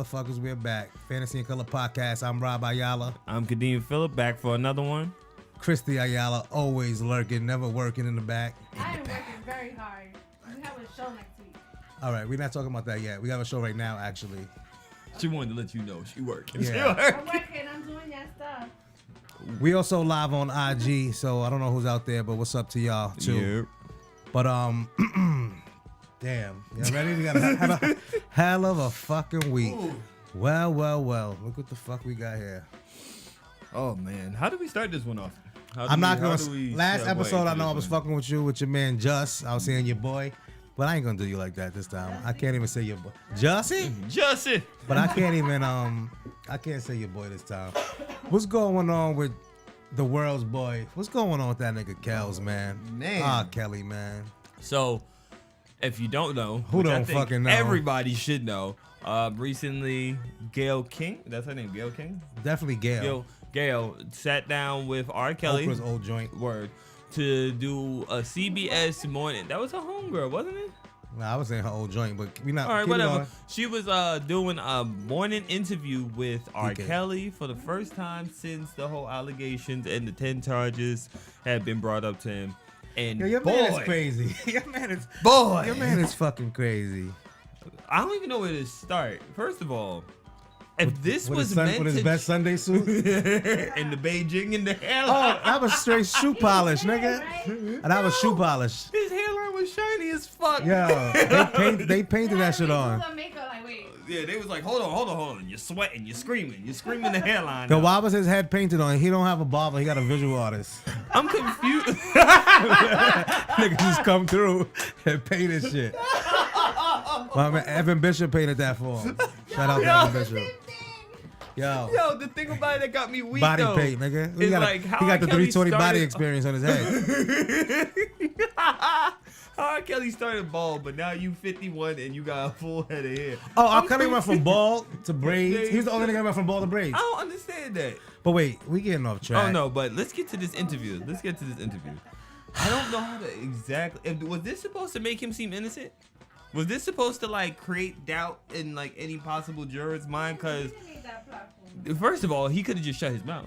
motherfuckers. We're back. Fantasy and Color Podcast. I'm Rob Ayala. I'm Kadeem Phillip, back for another one. Christy Ayala, always lurking, never working in the back. I am working very hard. We have a show next week. All right, we're not talking about that yet. We have a show right now, actually. She wanted to let you know she working. Yeah. I'm working. I'm doing that stuff. We also live on IG, so I don't know who's out there, but what's up to y'all too? Yep. But damn, you ready? We gotta have a hell of a fucking week. Ooh. Well. Look what the fuck we got here. Oh man, how do we start this one off? I'm not gonna. Last episode, I know I was fucking with you with your man Just. I was saying your boy, but I ain't gonna do you like that this time. I can't even say your boy, Jussie. But I can't even. I can't say your boy this time. What's going on with the world's boy? What's going on with that nigga Kels, man? Kelly, man. So, if you don't know, Who which don't I think fucking know? Everybody should know. Recently, Gail King. That's her name, Gail King. Definitely Gail. Gail sat down with R. Kelly. Oprah's old joint. Word. To do a CBS morning. That was her homegirl, wasn't it? Nah, I was saying her old joint, but we not. All right, keep it whatever. on. She was doing a morning interview with R. DK. Kelly for the first time since the whole allegations and the 10 charges had been brought up to him. And Yo, your man is crazy. Your man is fucking crazy. I don't even know where to start. First of all, if this with was his son, meant with his to best Sunday suit. and the Beijing and the hairline. Oh, that was straight shoe polish, nigga. Right? And that was shoe polish. His hairline was shiny as fuck. Yo, they painted that shit on. Makeup, like, wait. Yeah, they was like, hold on. You're sweating. You're screaming the hairline. Yo, out. why was his head painted on? He don't have a barber. He got a visual artist. I'm confused. Nigga just come through and paint his shit. My man Evan Bishop painted that for him. Shout out to Evan Bishop. Yo, The thing about it that got me weak body though, paint, nigga. He is got, like how he got the R. Kelly 320 body started- experience on his head. How R. Kelly started bald, but now you 51 and you got a full head of hair. Oh, R. Kelly went from bald to braids. He was the only nigga that went from bald to braids. I don't understand that. But wait, we getting off track. Oh no, but let's get to this interview. I don't know how to exactly. Was this supposed to make him seem innocent? Was this supposed to like create doubt in like any possible juror's mind? Because first of all, he could have just shut his mouth.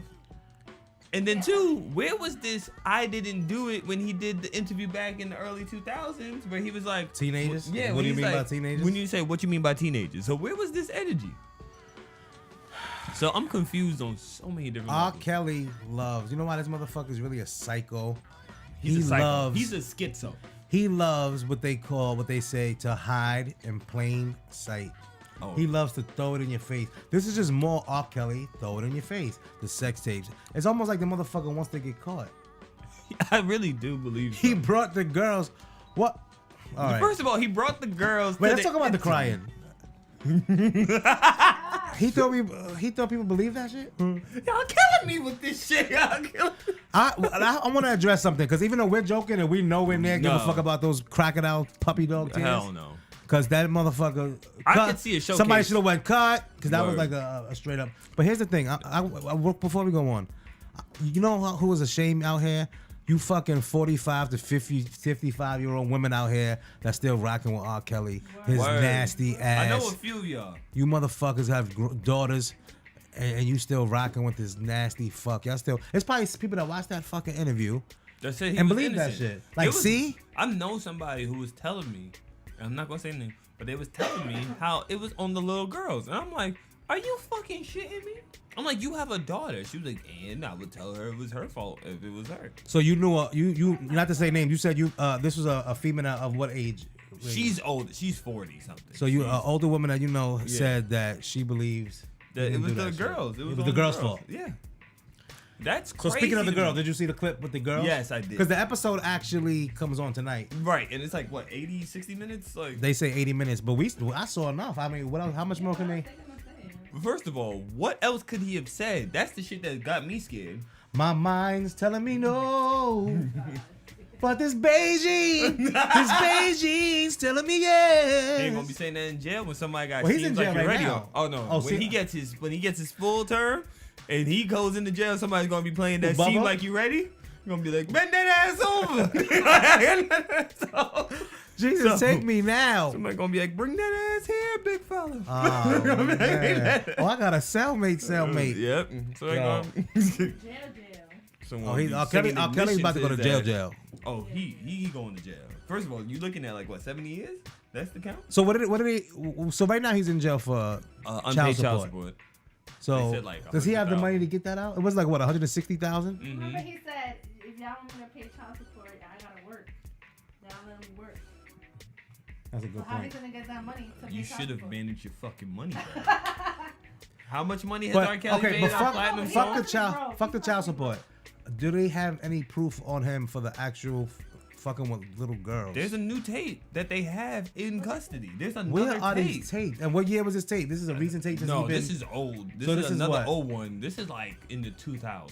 And then two, where was this I didn't do it when he did the interview back in the early 2000s where he was like Teenagers? Yeah. What do you mean by teenagers? When you say what you mean by teenagers. So where was this energy? So I'm confused on so many different R. levels. Kelly loves. You know why this motherfucker's really a psycho? He's a psycho. He's a schizo. He loves what they say to hide in plain sight. Oh. He loves to throw it in your face. This is just more R. Kelly, throw it in your face. The sex tapes. It's almost like the motherfucker wants to get caught. I really do believe so. He brought the girls. What? All right. First of all, he brought the girls. Wait, to let's talk about the crying. He thought people believe that shit. Y'all killing me with this shit. Y'all killing me. I want to address something because even though we're joking and we know we're there, give a No. fuck about those crocodile puppy dog tears. Hell no. Cause that motherfucker. I could see a showcase. Somebody should have went cut. Cause that was Word. like a straight up. But here's the thing. Before we go on, you know who is ashamed out here? You fucking 45 to 55-year-old women out here that still rocking with R. Kelly. His Word. nasty ass. I know a few of y'all. You motherfuckers have daughters, and you still rocking with this nasty fuck. Y'all still. It's probably people that watch that fucking interview That said he and was believe that innocent. shit. Like, see? I know somebody who was telling me, and I'm not gonna say anything, but they was telling me how it was on the little girls, and I'm like, are you fucking shitting me? I'm like, you have a daughter. She was like, and I would tell her it was her fault if it was her. So you knew you not to say names. You said this was a female of what age? She's old. She's 40 something. So you an older woman that you know Yeah. said that she believes That you it was didn't do the that shit. girls. It was on the girls' fault. Yeah. That's So crazy. speaking of the to girl, me. did you see the clip with the girl? Yes, I did. Because the episode actually comes on tonight. Right, and it's like what 80, 60 minutes. Like, They say 80 minutes, but I saw enough. I mean, what else? How much more can they? first of all, what else could he have said? That's the shit that got me scared. My mind's telling me no. But this Beijing's telling me yes. He ain't gonna be saying that in jail when somebody got Well, he's seems in like jail your right radio. now. Oh no! Oh, when see- he gets his full term, and he goes into jail, somebody's gonna be playing that Bubba? scene like you ready. You're gonna be like, bend that ass over. Jesus, take me now. Somebody gonna be like, bring that ass here, big fella. Oh, man. Oh, I got a cellmate. Yep. So Jail. Kelly's about to go to jail. Oh, he going to jail. First of all, you looking at like what, 70 years? That's the count. So what did he? So right now he's in jail for unpaid child support. So said, like, does he have the money to get that out? It was like what, 160,000? Remember he said, if y'all want me to pay child support, I gotta work. Y'all let me work. That's a good How point. he gonna get that money to You pay child should have support? managed your fucking money. How much money has R. Kelly made on platinum songs? Fuck the child support. Do they have any proof on him for the actual fucking with little girls? There's a new tape that they have in custody. There's another Where are tape. these tapes? And what year was this tape? This is a recent tape. No, this is old. This is another what? old one. This is like in the 2000s.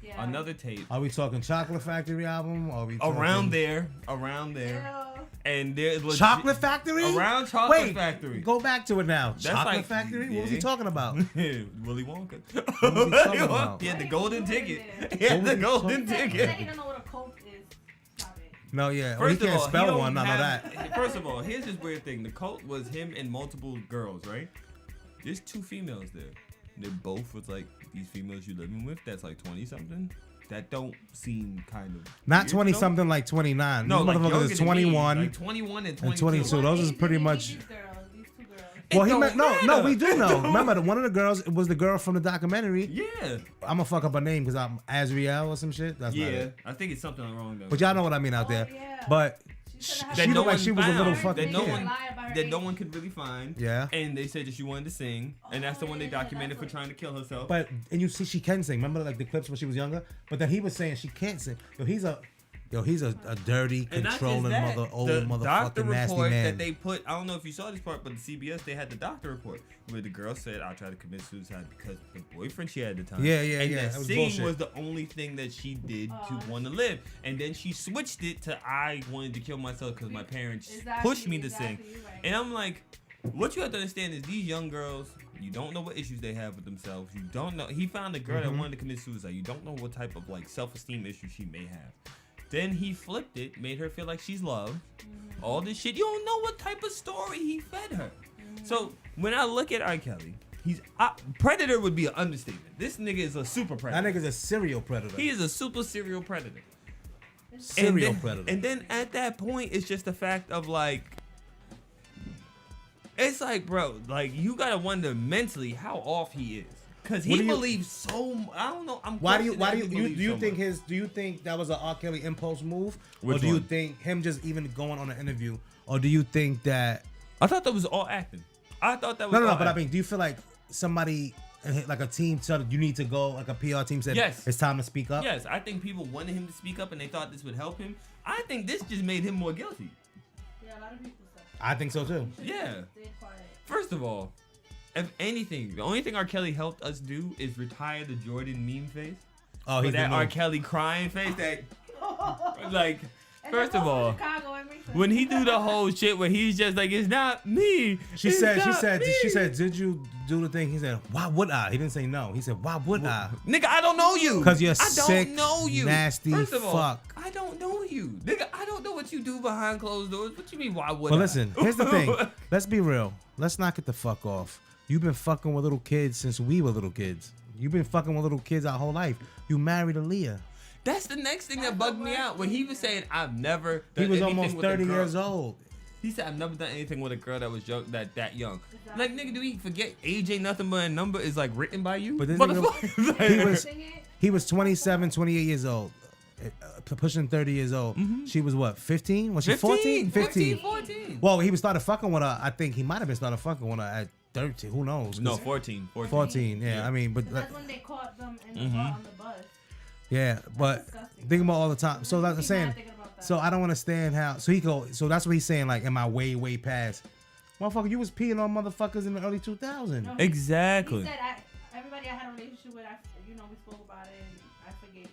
Yeah. Another tape. Are we talking Chocolate Factory album? Or are we talking Around there. Yeah. And there's legit, Chocolate Factory? Around Chocolate Wait, Factory. Go back to it now. That's Chocolate like- Factory? What was he yeah. talking about? Willy Wonka. What was he talking about? He had the golden ticket. He He had was the he golden He said ticket. he don't know what a cult is. Stop it. No, yeah. Well, he First of can't all, spell don't one. I know have- that. First of all, here's this weird thing. The cult was him and multiple girls, right? There's 2 females there. They both was like these females you living with. That's like 20 something. That don't seem kind of Not weird, 20 though. something, like 29. No, These like motherfuckers younger is than me, 21 like 21 and 22. 22. Those is pretty much. These two girls. Well, he don't meant no, matter. we do know. Don't- Remember, one of the girls was the girl from the documentary. Yeah. I'm gonna fuck up her name because I'm Azriel or some shit. That's not Yeah. it. I think it's something wrong though. But y'all know what I mean out there. Yeah. But She she looked like she was a little found, fucking that no kid. one Lie about her that no age. one could really find. Yeah. And they said that she wanted to sing, and that's the one they documented for trying to kill herself. But and you see, she can sing. Remember, like the clips when she was younger. But then he was saying she can't sing. He's a dirty, And not just controlling that, old the doctor motherfucking nasty report man. that they put, I don't know if you saw this part, but the CBS, they had the doctor report where the girl said, I tried to commit suicide because the boyfriend she had at the time. Yeah, And yeah. that That was singing bullshit. was the only thing that she did to want to live. And then she switched it to, I wanted to kill myself because my parents pushed me to sing. Right. And I'm like, what you have to understand is these young girls, you don't know what issues they have with themselves. You don't know. He found a girl that wanted to commit suicide. You don't know what type of like self-esteem issues she may have. Then he flipped it, made her feel like she's loved. All this shit. You don't know what type of story he fed her. So when I look at R. Kelly, predator would be an understatement. This nigga is a super predator. That nigga's a serial predator. He is a super serial predator. Serial predator. And then at that point, it's just the fact of like, it's like, bro, like you gotta wonder mentally how off he is, cause he believes so. I don't know. Why do you think that was an R. Kelly impulse move, or do you think him just even going on an interview, or do you think that? I thought that was all acting. I thought that was No. all But I acting. mean, do you feel like somebody like a team said you need to go, like a PR team said, Yes. it's time to speak up? Yes, I think people wanted him to speak up and they thought this would help him. I think this just made him more guilty. Yeah, a lot of people said. I think so too. Yeah. Stay quiet. First of all, if anything, the only thing R. Kelly helped us do is retire the Jordan meme face. Oh, Or he that did R. move. Kelly crying face that, like, And first then of also all, Chicago and Mason. when he do the whole shit where he's just like, it's not me. She it's said, not me." did you do the thing? He said, why would I? He didn't say no. He said, why would I? Nigga, I don't know you. 'Cause you're I sick, don't know you. nasty First of all, fuck. I don't know you. Nigga, I don't know what you do behind closed doors. What you mean, why would But I? listen, here's the thing. Let's be real. Let's not get the fuck off. You've been fucking with little kids since we were little kids. You've been fucking with little kids our whole life. You married Aaliyah. That's the next thing that bugged me out. When he was saying, I've never He done was anything almost with a 30 girl. years old. He said, I've never done anything with a girl that was young, that young. Like, nigga, do we forget age ain't nothing but a number is like written by you? But this Motherfucker. he was 27, 28 years old. Pushing 30 years old. She was what, 15? Was she 14? 15. 14. Well, he was started fucking with her. I think he might have been started fucking with her at 13. Who knows? No, 14. 14, yeah. I mean, but That's when they caught them in the on the bus. yeah, but disgusting. think about all the time. So like I'm Keep saying, not thinking about that. so I don't understand how. So that's what he's saying. Like, am I way past? Motherfucker, you was peeing on motherfuckers in the early 2000s. No, Exactly. He said, everybody I had a relationship with, we spoke about it, and I forget,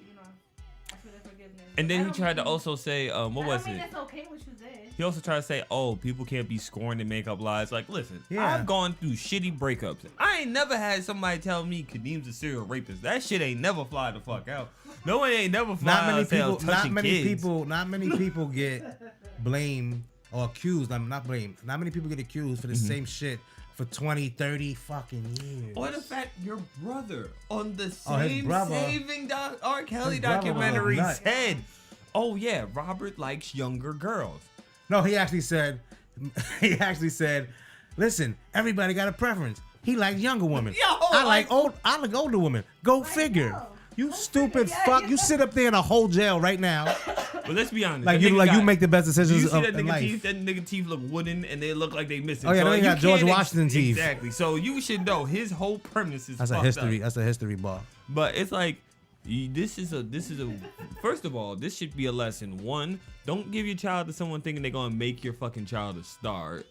I feel the forgiveness. And then I he don't tried to mean- also say, what was I don't mean it? that's okay what you did. He also tried to say, oh, people can't be scorned and make up lies. Like, listen, Yeah. I've gone through shitty breakups. I ain't never had somebody tell me Kadeem's a serial rapist. That shit ain't never fly the fuck out. No one ain't never fly Not many out people. touching kids. Not many people get blamed or accused. I'm not blamed. Not many people get accused for the same shit for 20, 30 fucking years. Or the fact your brother on the same Saving R. Kelly documentary said, "Oh yeah, Robert likes younger girls." No, he actually said, listen, everybody got a preference. He likes younger women. I like older women. Go figure. You stupid fuck. You sit up there in a whole jail right now. But let's be honest. Like you make the best decisions you see of life. Teeth? That nigga teeth look wooden and they look like they missing. Oh yeah, so they got George Washington teeth. Exactly. So you should know his whole premise is That's a history bar. But it's like this is a first of all, this should be a lesson. One, don't give your child to someone thinking they're gonna make your fucking child a star.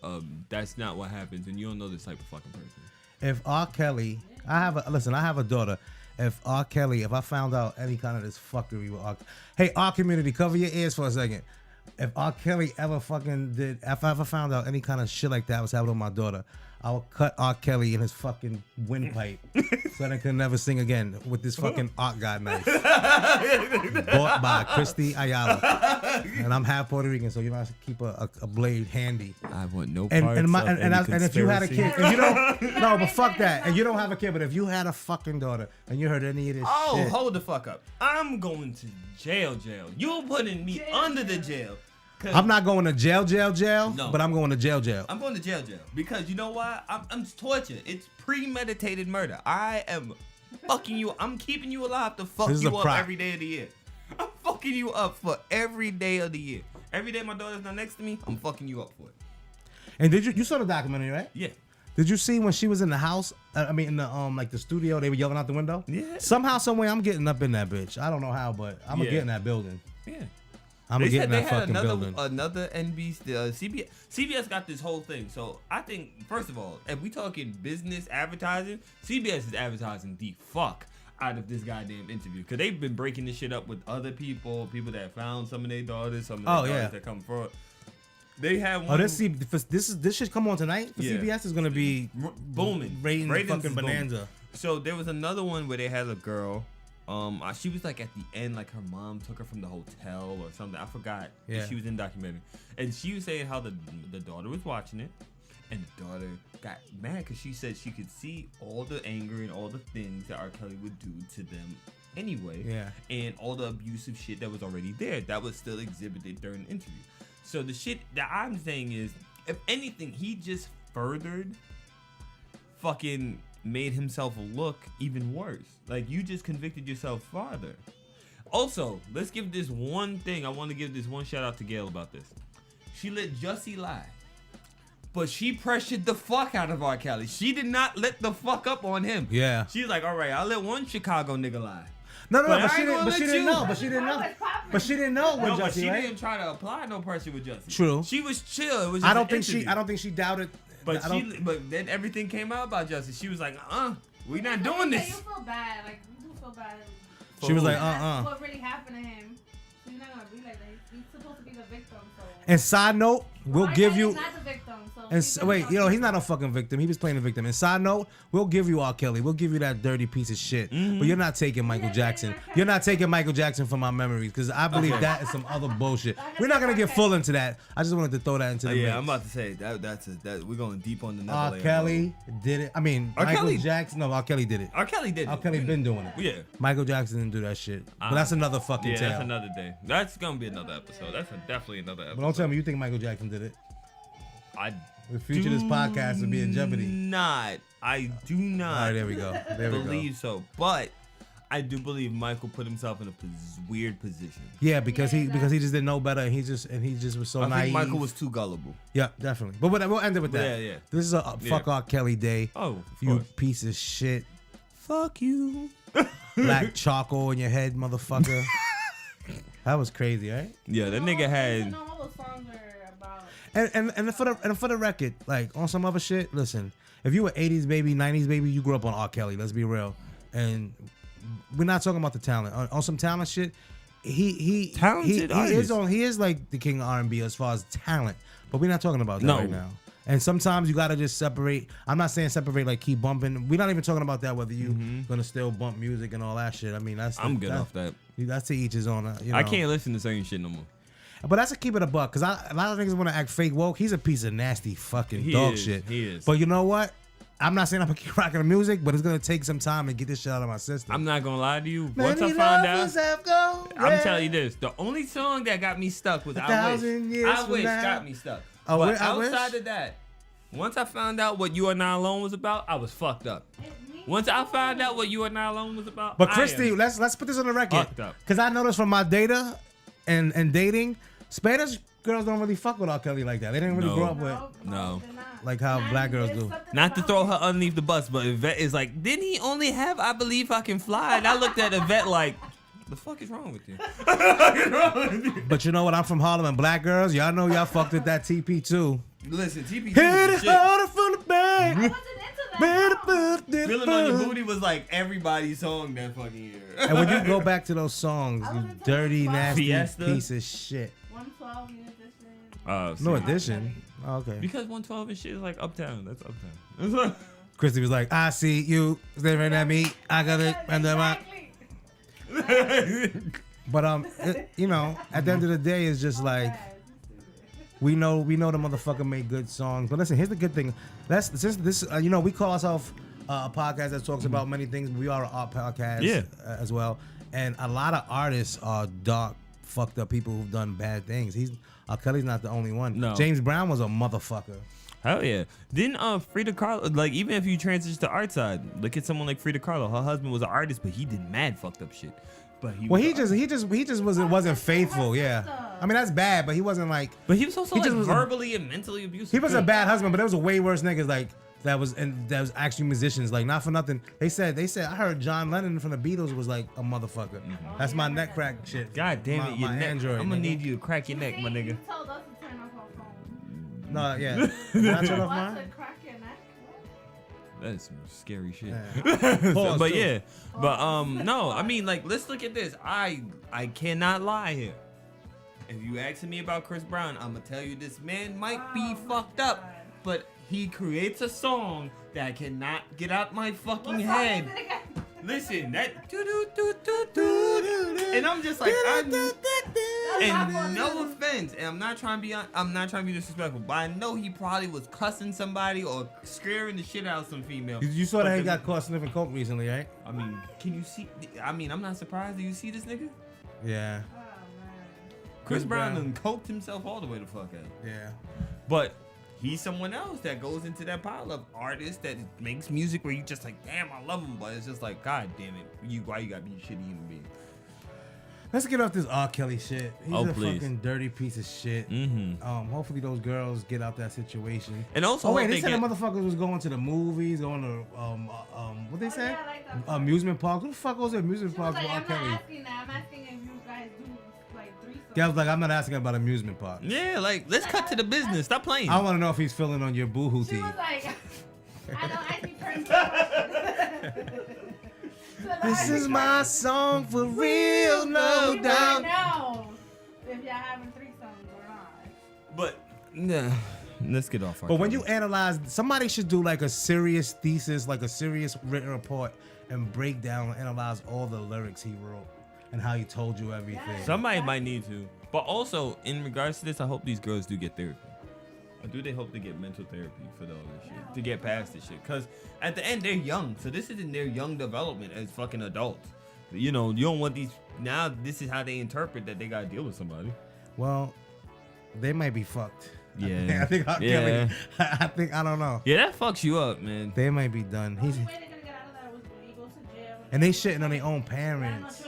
That's not what happens, and you don't know this type of fucking person. If R. Kelly, I have a daughter. If R. Kelly, if I found out any kind of this fuckery with R. Hey, R community, cover your ears for a second. If R. Kelly ever fucking did, if I ever found out any kind of shit like that was happening with my daughter, I would cut R. Kelly in his fucking windpipe so that I could never sing again with this fucking art god knife. Bought by Christy Ayala. And I'm half Puerto Rican, so you know I should keep a blade handy. I want no and, parts and, my, of and, any and if you had a kid, and you don't, no, but fuck conspiracy. that. And you don't have a kid, but if you had a fucking daughter and you heard any of this shit. Hold the fuck up. I'm going to jail. You're putting me under the jail. I'm not going to jail, no. but I'm going to jail. I'm going to jail because you know why? I'm torture. It's premeditated murder. I am fucking you. I'm keeping you alive to fuck you up every day of the year. I'm fucking you up for every day of the year. Every day my daughter's not next to me, I'm fucking you up for it. And did you saw the documentary, right? Yeah. Did you see when she was in the house? In the like the studio, they were yelling out the window. Yeah. Somehow, some way, I'm getting up in that bitch. I don't know how, but I'm gonna get in that building. Yeah. I'm gonna get in that fucking building. Another NBC, CBS got this whole thing. So I think, first of all, if we talking business advertising, CBS is advertising the fuck out of this goddamn interview because they've been breaking this shit up with other people that found some of their daughters, some of their daughters that come forward. They have one. Oh, this should come on tonight. For CBS is gonna be booming, ratings fucking bonanza. Booming. So there was another one where they had a girl. She was like at the end, like her mom took her from the hotel or something. I forgot. Yeah. She was in documentary, and she was saying how the daughter was watching it, and the daughter got mad because she said she could see all the anger and all the things that R. Kelly would do to them anyway. Yeah. And all the abusive shit that was already there that was still exhibited during the interview. So the shit that I'm saying is, if anything, he just furthered fucking made himself look even worse. Like, you just convicted yourself farther. Also, let's give this one thing. I want to give this one shout out to Gail about this. She let Jussie lie, but she pressured the fuck out of R. Kelly. She did not let the fuck up on him. Yeah. She's like, all right, I'll let one Chicago nigga lie. No, but she didn't know. But she didn't know with Jussie, she right? didn't try to apply no pressure with Jussie. True. She was chill. It was. I don't think she doubted. But then everything came out about Jussie. She was like, we not doing this. You feel bad. Like, you do feel bad. She was like, That's what really happened to him. So you're not gonna be like that. He's supposed to be the victim. So. And side note, we'll give you. He's not the victim. And wait, he's not a fucking victim. He was playing a victim. And side note, we'll give you R. Kelly. We'll give you that dirty piece of shit. Mm-hmm. But you're not taking Michael Jackson. You're not taking Michael Jackson from my memories because I believe that is some other bullshit. We're not gonna get full into that. I just wanted to throw that into the mix. I'm about to say that we're going deep on the R. Kelly did it. I mean, Michael Jackson. No, R. Kelly did it. R. Kelly did it. R. Kelly been doing it. Yeah. Michael Jackson didn't do that shit. But that's another fucking tale. That's another day. That's gonna be another episode. That's definitely another episode. But don't tell me you think Michael Jackson did it. The future of this podcast would be in jeopardy. I do not. All right, there we go. Believe so, but I do believe Michael put himself in a weird position. Yeah, because he just didn't know better, and he just was so naive. I think Michael was too gullible. Yeah, definitely. But we'll end it with that. Yeah. This is a fuck R. Kelly day. Oh, you piece of shit. Fuck you. Black charcoal in your head, motherfucker. That was crazy, right? Yeah, that nigga had. And for the record, like on some other shit, listen, if you were 80s baby, 90s baby, you grew up on R. Kelly. Let's be real. And we're not talking about the talent. On some talent shit, he is like the king of R&B as far as talent. But we're not talking about that right now. And sometimes you gotta just separate. I'm not saying separate like keep bumping. We're not even talking about that whether you gonna still bump music and all that shit. I mean I'm good off that. That's to each his own. I can't listen to certain shit no more. But that's a keep it a buck, because a lot of niggas want to act fake woke. He's a piece of nasty fucking dog shit. He is. But you know what? I'm not saying I'm gonna keep rocking the music, but it's gonna take some time to get this shit out of my system. I'm not gonna lie to you. Once I found out, I'm telling you this: the only song that got me stuck was "I Wish." Got me stuck. But outside of that, once I found out what "You Are Not Alone" was about, I was fucked up. Once I found out what "You Are Not Alone" was about, but Christy, let's put this on the record, because I noticed from my data and dating, Spanish girls don't really fuck with R. Kelly like that. They didn't really grow up with like how black girls do. Not to throw her underneath the bus, but Yvette is like, didn't he only have "I Believe I Can Fly"? And I looked at Yvette like, the fuck is wrong with you? But you know what? I'm from Harlem, and black girls, y'all know y'all fucked with that TP too. Listen, TP hit it harder from the back. I wasn't into that. Feeling on Your Booty was like everybody's song that fucking year. And when you go back to those songs, you dirty, nasty Fiesta? piece of shit. 112 New Edition. No Edition. Oh, okay. Because 112 and shit is like Uptown. That's Uptown. Christy was like, I see you staring at me. I got it under my. But you know, at the end of the day, it's just like we know the motherfucker made good songs. But listen, here's the good thing. Since this, you know, we call ourselves a podcast that talks about many things. But we are an art podcast as well. And a lot of artists are dark, fucked up people who've done bad things. R. Kelly's not the only one. No. James Brown was a motherfucker. Hell yeah. Didn't Frida Kahlo, like, even if you transition to art side, look at someone like Frida Kahlo. Her husband was an artist, but he did mad fucked up shit. But he just wasn't faithful. Yeah, I mean that's bad, but he wasn't like. But he was also like verbally and mentally abusive. He was a bad husband, but there was a way worse niggas like that was actually musicians. Like, not for nothing. They said I heard John Lennon from the Beatles was like a motherfucker. Mm-hmm. That's my neck crack shit. God damn it, your neck. Android. I'm gonna need you to crack your neck, my nigga. You told us to turn off our phone. No, yeah. Did I turn off mine? To crack your neck? That's some scary shit. Yeah. But yeah, but no, I mean, like, let's look at this. I cannot lie here. If you asking me about Chris Brown, I'm gonna tell you this man might be fucked up, but he creates a song that cannot get out my fucking head. Listen, that and I'm just like, and no offense, and I'm not trying to be disrespectful, but I know he probably was cussing somebody or scaring the shit out of some female. You saw that he got caught sniffing coke recently, right? I mean, can you see? I mean, I'm not surprised. Do you see this nigga? Yeah. Chris Brown done coked himself all the way the fuck out. Yeah. But he's someone else that goes into that pile of artists that makes music where you just like, damn, I love him, but it's just like, God damn it, why you gotta be a shitty human being? Let's get off this R. Kelly shit. He's a please. fucking dirty piece of shit. Mm-hmm. Hopefully those girls get out that situation. And also, they said the motherfuckers was going to the movies, going to what they said? Yeah, like amusement parks. Who the fuck goes to amusement parks with R. Kelly? I'm asking if you guys do like threesomes. Yeah, I was like, I'm not asking about amusement parks. Yeah, like, let's cut to the business. Stop playing. I want to know if he's feeling on your boohoo She team. was like, I don't actually turn. This is my song for real, no doubt. No, if y'all having threesomes or not. But nah, let's get off. But when you analyze, somebody should do like a serious thesis, like a serious written report, and break down and analyze all the lyrics he wrote and how he told you everything. Somebody might need to. But also, in regards to this, I hope these girls do get therapy. Or do they hope to get mental therapy for all this shit? To get past this shit? Because at the end, they're young. So this is in their young development as fucking adults. You know, you don't want these... Now, this is how they interpret that they got to deal with somebody. Well, they might be fucked. Yeah. I think R. Kelly, I don't know. Yeah, that fucks you up, man. They might be done. The only way they're gonna get out of that was when he goes to jail. And they shitting on their own parents.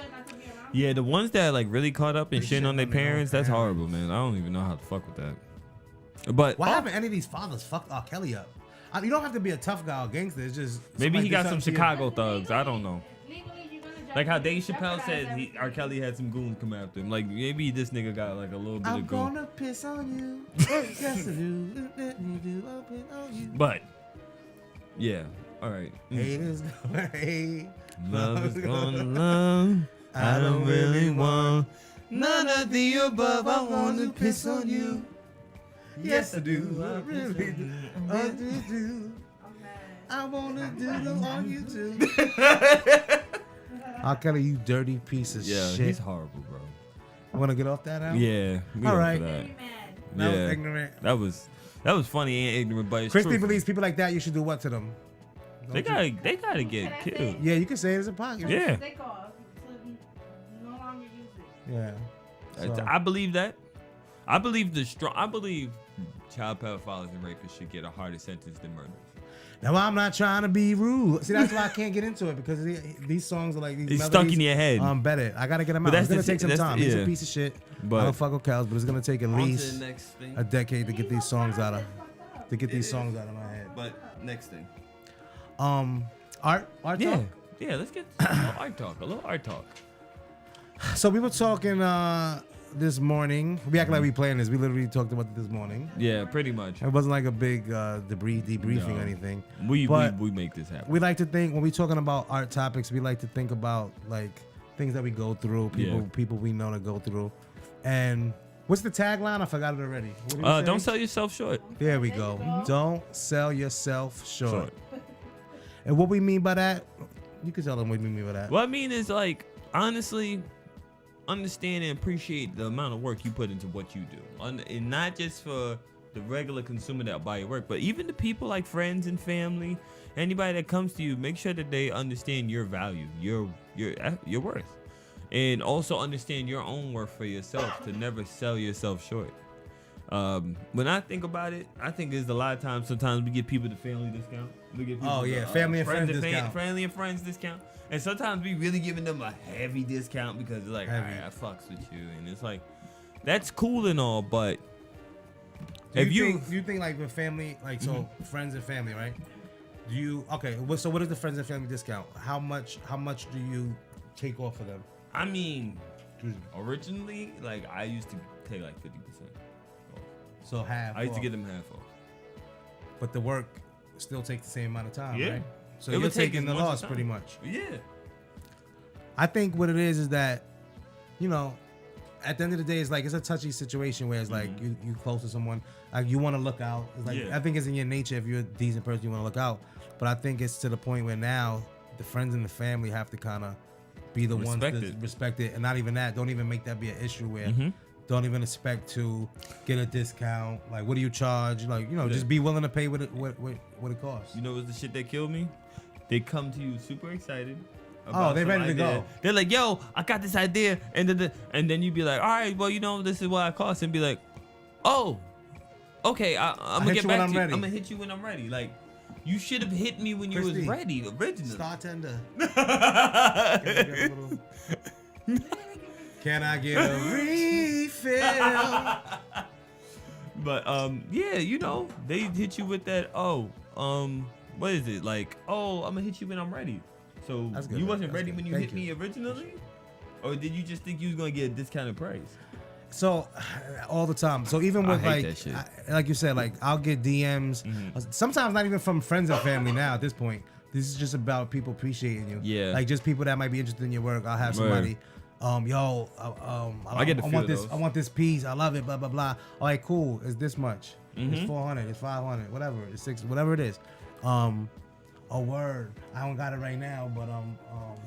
Yeah, the ones that like really caught up and shitting on their parents, that's horrible, man. I don't even know how to fuck with that. But why haven't any of these fathers fucked R. Kelly up? You don't have to be a tough guy or gangster. It's just maybe he got some Chicago thugs. I don't know. Legally, like how Dave Chappelle said R. Kelly had some goons come after him. Like maybe this nigga got like a little bit of goon. I'm gonna piss on you. Yes, I do. But yeah, all right. Haters gonna hate. Love is gonna love. I don't really want none of the above. I wanna piss on you. Yes, I do. I really do. I do. I wanna do them on you too. R. Kelly, you dirty piece of shit. Yeah, he's horrible, bro. Want to get off that out? Yeah. All right. That. That was ignorant. That was funny and ignorant, but it's Christy true. believes people like that. You should do what to them? They gotta get killed. Yeah, you can say it as a podcast. Yeah. No longer use it. Yeah. So. I believe that. I believe child pedophiles and rapists should get a harder sentence than murderers. Now I'm not trying to be rude. See, that's why I can't get into it because these songs are like these it's stuck in your head. Better. I gotta get them out. It's gonna take some time. He's a piece of shit. But I don't fuck with cows, but it's gonna take at least a decade to get these songs out of my head. But next thing. Art talk. Yeah. Let's get a little art talk. So we were talking this morning. We act like we playing this. We literally talked about it this morning. Yeah, pretty much. It wasn't like a big debriefing or anything. We make this happen. We like to think when we're talking about art topics, we like to think about like things that we go through, people we know that go through. And what's the tagline? I forgot it already. Don't sell yourself short. There we go. Don't sell yourself short. And what we mean by that, you can tell them what we mean by that. What I mean is like honestly, understand and appreciate the amount of work you put into what you do, and not just for the regular consumer that buy your work, but even the people like friends and family, anybody that comes to you. Make sure that they understand your value, your worth, and also understand your own worth for yourself to never sell yourself short. When I think about it, I think there's a lot of times. Sometimes we give people the family discount. We give people family and friends discount. Family and friends discount. And sometimes we really giving them a heavy discount because it's like, all right, I fucks with you, and it's like, that's cool and all, but do you think like with family, like so friends and family, right? So what is the friends and family discount? How much do you take off of them? I mean, originally, like I used to take like 50%. So half. I used to get them half off. But the work still takes the same amount of time, yeah. right? So you're taking the loss pretty much. Yeah. I think what it is that, you know, at the end of the day, it's like it's a touchy situation where it's like you close to someone, like you want to look out. It's like I think it's in your nature if you're a decent person, you want to look out. But I think it's to the point where now the friends and the family have to kind of be the ones to respect it, and not even that. Don't even make that be an issue where. Don't even expect to get a discount. Like, what do you charge? Like, you know, just be willing to pay what it costs. You know what's the shit that killed me? They come to you super excited. They're ready to go. They're like, yo, I got this idea. And then you be like, all right, well, you know, this is what I cost. And be like, oh, okay, I'm going to get back to you. I'm going to hit you when I'm ready. Like, you should have hit me when you was ready originally. Star tender. Can I get a refill? But yeah, you know, they hit you with that. What is it like? Oh, I'm gonna hit you when I'm ready. So you wasn't ready when you hit me originally, or did you just think you was gonna get a discounted price? So all the time. So even with like you said, like I'll get DMs. Sometimes not even from friends and family now at this point. This is just about people appreciating you. Yeah. Like just people that might be interested in your work. I'll have somebody. I want this piece. I love it. Blah blah blah. All right, cool. It's this much. It's 400. It's 500. Whatever. It's 6. Whatever it is. A word. I don't got it right now, but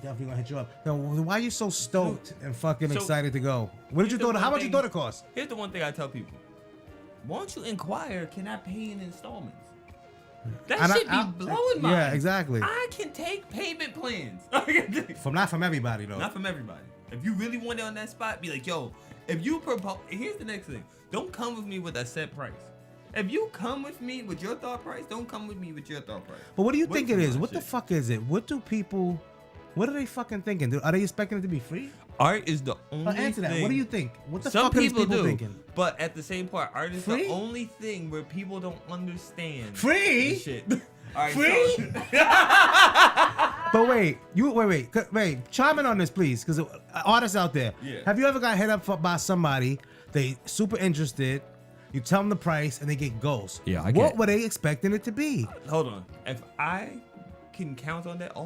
definitely gonna hit you up. Yo, why are you so stoked and fucking excited to go? What did you thought? How much you thought it cost? Here's the one thing I tell people: why don't you inquire? Can I pay in installments? That should be blowing my. Yeah, exactly. I can take payment plans. Not from everybody though. Not from everybody. If you really want it on that spot, be like, yo, if you propose, here's the next thing. Don't come with me with a set price. If you come with me with your thought price, don't come with me with your thought price. But what do you think it is? What the fuck is it? What are they fucking thinking? Are they expecting it to be free? Art is the only answer thing. That. What do you think? What the fuck are these people thinking? But at the same part, art is the only thing where people don't understand. Free? Shit. All right, free? But wait. Chime in on this, please, because artists out there. Yeah. Have you ever got hit up by somebody? They super interested. You tell them the price and they get ghosts. Yeah, What were they expecting it to be? Hold on. If I can count on that,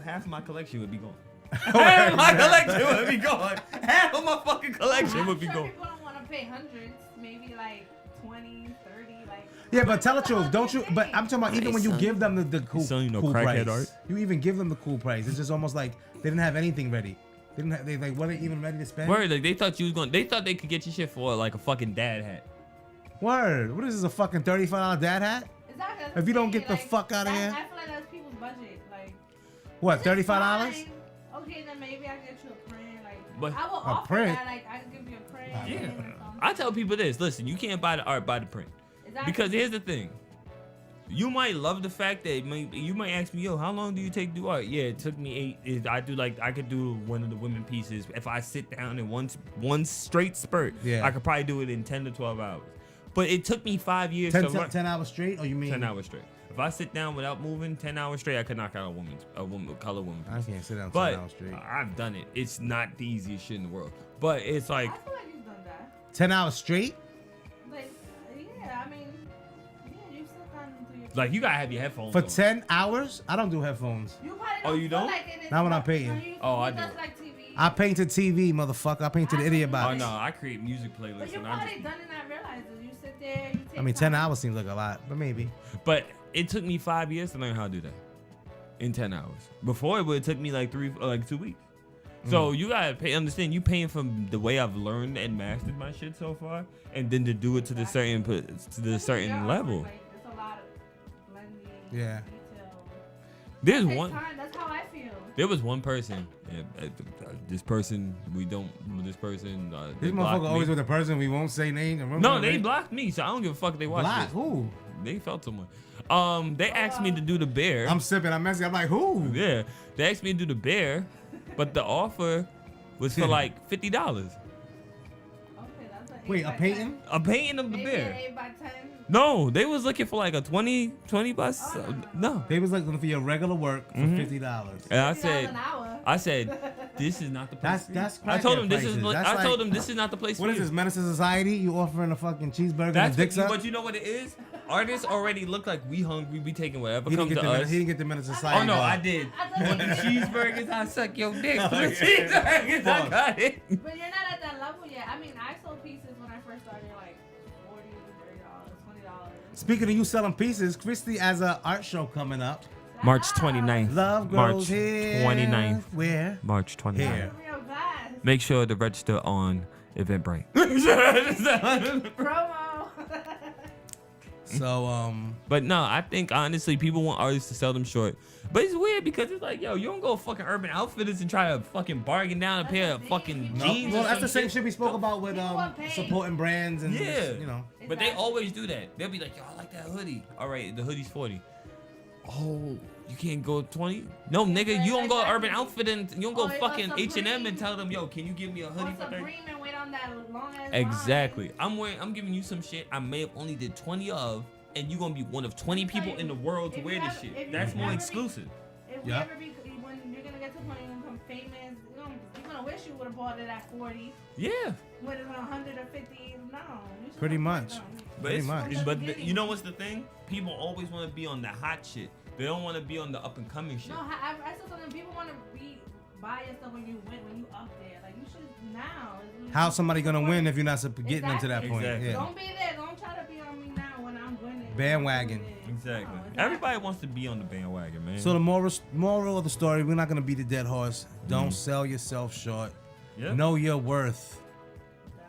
half of my collection would be gone. Half of my collection would be gone. Half of my fucking collection would be gone. People don't want to pay hundreds, maybe like 20, 30, like. Yeah, but tell the truth, don't you? But I'm talking about even when you give them the cool price. Art? You even give them the cool price. It's just almost like they didn't have anything ready. They like wasn't even ready to spend. Word, like they thought they could get your shit for like a fucking dad hat. Word, what is this, a fucking $35 dad hat? Exactly. If you don't get the fuck out of here. I feel like that's people's budget. Like, what, $35? Okay, then maybe I get you a print. Like, But I will offer print? that. Like, I can give you a print. yeah, I tell people this. Listen, you can't buy the art, buy the print. Exactly. Because here's the thing. You might love the fact that you might ask me, yo, how long do you take to do art? Yeah, it took me 8. I could do one of the women pieces. If I sit down in one straight spurt, yeah. I could probably do it in 10 to 12 hours. But it took me 5 years 10 hours straight, or you mean 10 hours straight. If I sit down without moving 10 hours straight, I could knock out a color woman. I can't sit down 10 hours straight. I've done it. It's not the easiest shit in the world. But it's like I feel like you've done that. 10 hours straight? Like, yeah, I mean, yeah, you still kind of do your. Like you gotta have your headphones For on. 10 hours? I don't do headphones. You probably Oh, you don't? Like Not when I'm painting. I do. Like TV. I painted TV, motherfucker. I painted the idiot Oh box. no, I create music playlists. But you and probably done it and not realize it. You sit there, you take I mean, 10 hours seems like a lot, but maybe. But it took me 5 years to learn how to do that in 10 hours. Before it would have took me like 2 weeks. So you gotta understand, you paying from the way I've learned and mastered my shit so far, and then to do it to the certain level. Like, it's a lot of blending. Yeah. Detail. There's Takes one. time. That's how I feel. There was one person. This person. They This blocked motherfucker me. always with a person we won't say name. No, they blocked me, so I don't give a fuck if they watched Block? it. Who? They felt someone. They asked me to do the bear. I'm sipping. I'm messing. I'm like, who? Yeah, they asked me to do the bear, but the offer was for like $50. Okay, that's an Wait, a painting? A painting of the Maybe bear. an 8 by 10. No, they was looking for like a 20 bucks. Oh, No. They was looking for your regular work for $50. And I $50 said, an hour. this is not the place. That's I told him this is. prices. That's I told like- him this is not the place. What for is you. this, Menace to Society? You offering a fucking cheeseburger That's and dicks up? but you know what it is? Artists already look like we hungry. We taking whatever He comes didn't, to get the, us. he didn't get the Menace to Society. Oh no, bar. I did. I For the thought cheeseburgers, I suck your dick. For the Oh, yeah. cheeseburgers, I got it. But you're not at that level yet. I mean, I sold pieces when I first started, like $40, $30, $20. Speaking of you selling pieces, Christy has an art show coming up. March 29th. Love grows March here. 29th. Where? March 29th. Here. Real bad. Make sure to register on Eventbrite. Promo. So, But no, I think honestly, people want artists to sell them short. But it's weird because it's like, yo, you don't go fucking Urban Outfitters and try to fucking bargain down a pair of fucking no, jeans. well, or that's the some same shit we spoke about with People want pain. supporting brands and Yeah. you know. But they always do that. They'll be like, yo, I like that hoodie. All right, the hoodie's 40. Oh, you can't go 20? No, nigga, you don't go Exactly. Urban Outfitter and you don't go Or fucking H&M Supreme. and tell them, yo, can you give me a hoodie Or for 30? Supreme and wait on that long ass Exactly. I'm giving you some shit I may have only did 20 of, and you're gonna be one of 20 people in the world to If wear you this ever- if shit. you That's more ever be- exclusive. If we Yeah. ever be, when you're gonna get to the point you're gonna become famous, you're gonna wish you would have bought it at 40. Yeah. When it's 100 or 50, no. you should Pretty have much. done. But, Pretty much. you know what's the thing? People always want to be on the hot shit. They don't want to be on the up and coming shit. No, I said something. People want to buy your stuff when you win, when you up there. Like you should now. How's somebody gonna win if you're not getting them to that Exactly. point? Exactly. Yeah. Don't be there. Don't try to be on me now when I'm winning. Bandwagon. Exactly. No, Everybody wants to be on the bandwagon, man. So the moral of the story, we're not gonna beat a dead horse. Don't sell yourself short. Yeah. Know your worth.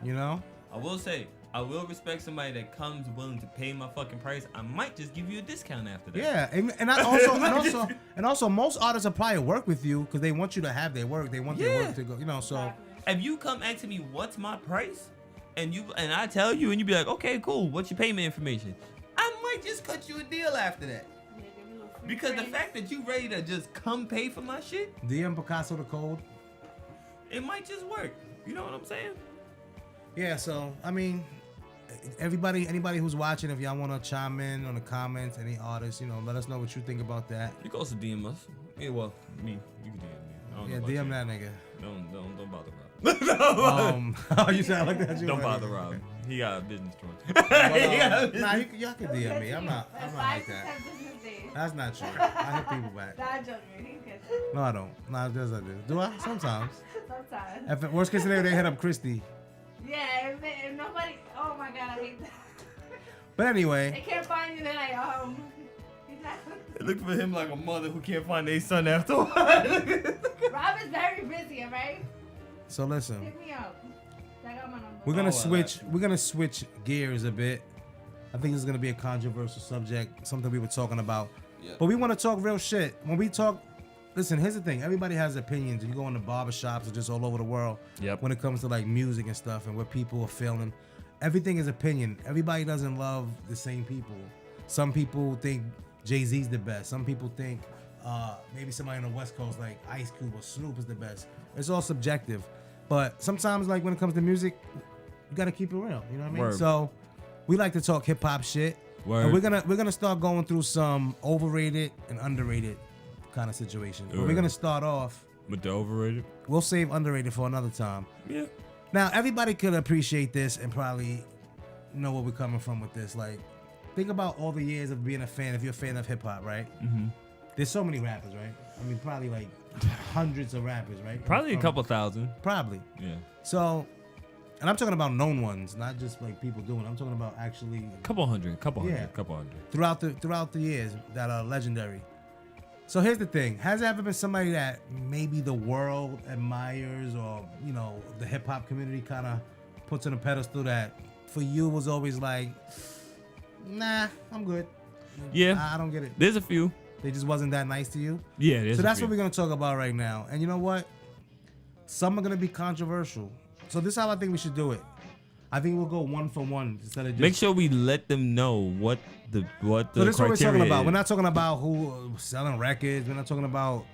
You know? I will say, I will respect somebody that comes willing to pay my fucking price. I might just give you a discount after that. Yeah, and also, most artists will probably work with you because they want you to have their work. They want their Yeah. work to go. You know, so Exactly. If you come asking me what's my price, and I tell you, and you be like, okay, cool. What's your payment information? I might just cut you a deal after that. Yeah, give you a free Because the praise. fact that you ready to just come pay for my shit, DM Picasso the code. it might just work. You know what I'm saying? Yeah, so I mean, anybody who's watching, if y'all want to chime in on the comments, any artists, you know, let us know what you think about that. You can also DM us. Yeah, well, me. You can DM me. I don't Yeah, know about DM you. that nigga. Don't bother Rob. Oh, you sound like that. Don't bother Rob. He got a business to run. Nah, y'all can DM me. I'm not At like 5 to that. 10 business days. That's not true. I hit people back. Nah, I'm joking. He gets it. No, I don't. Nah, yes, I do. Do I? Sometimes. Sometimes. If worst case scenario, they hit up Christy. Yeah, if nobody. Oh my god, I hate that. But anyway, They can't find you. They're like, he It looked for him like a mother who can't find their son after a while. Rob is very busy, alright? So listen. Hit me up. I got my number. We're gonna switch. We're gonna switch gears a bit. I think this is gonna be a controversial subject, something we were talking about. Yep. But we want to talk real shit. When we talk, listen. Here's the thing. Everybody has opinions. You go into barbershops or just all over the world. Yep. When it comes to like music and stuff and what people are feeling, everything is opinion. Everybody doesn't love the same people. Some people think Jay-Z's the best. Some people think maybe somebody on the West Coast like Ice Cube or Snoop is the best. It's all subjective. But sometimes, like when it comes to music, you gotta keep it real. You know what I mean? Word. So we like to talk hip hop shit. Word. And we're gonna start going through some overrated and underrated kind of situations. But we're gonna start off with the overrated. We'll save underrated for another time. Yeah. Now everybody could appreciate this and probably know where we're coming from with this. Like, think about all the years of being a fan. If you're a fan of hip hop, right? Mm-hmm. There's so many rappers, right? I mean, probably like hundreds of rappers, right? Probably a couple thousand. Probably. Yeah. So, and I'm talking about known ones, not just like people doing it. I'm talking about actually couple hundred. Throughout the years that are legendary. So here's the thing: has there ever been somebody that maybe the world admires, or the hip hop community kind of puts on a pedestal that for you was always like, nah, I'm good. Yeah, I don't get it. There's a few. They just wasn't that nice to you. Yeah, so that's what we're gonna talk about right now. And you know what? Some are gonna be controversial. So this is how I think we should do it. I think we'll go one for one instead of just make sure we let them know what the So this is what we're talking about. Is. We're not talking about who selling records. We're not talking about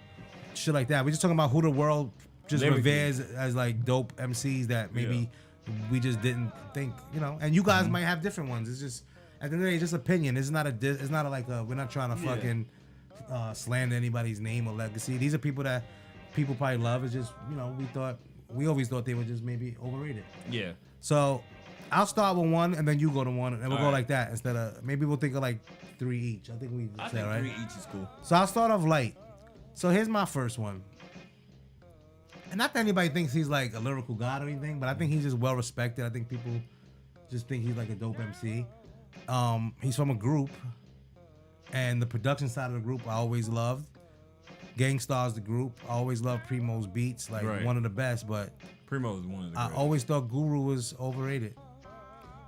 shit like that. We're just talking about who the world just reveres as like dope MCs that maybe we just didn't think, And you guys might have different ones. It's just at the end of the day, it's just opinion. It's not we're not trying to fucking slander anybody's name or legacy. These are people that people probably love. It's just we always thought they were just maybe overrated. Yeah. So I'll start with one and then you go to one and we'll go like that instead of maybe we'll think of like 3 each. I think right. 3 each is cool. So I'll start off light. So here's my first one. And not that anybody thinks he's like a lyrical god or anything, but I think he's just well respected. I think people just think he's like a dope MC. He's from a group, and the production side of the group I always loved. Gangstar's the group. I always loved Primo's beats, like one of the best. But Primo is one of the greatest. I always thought Guru was overrated.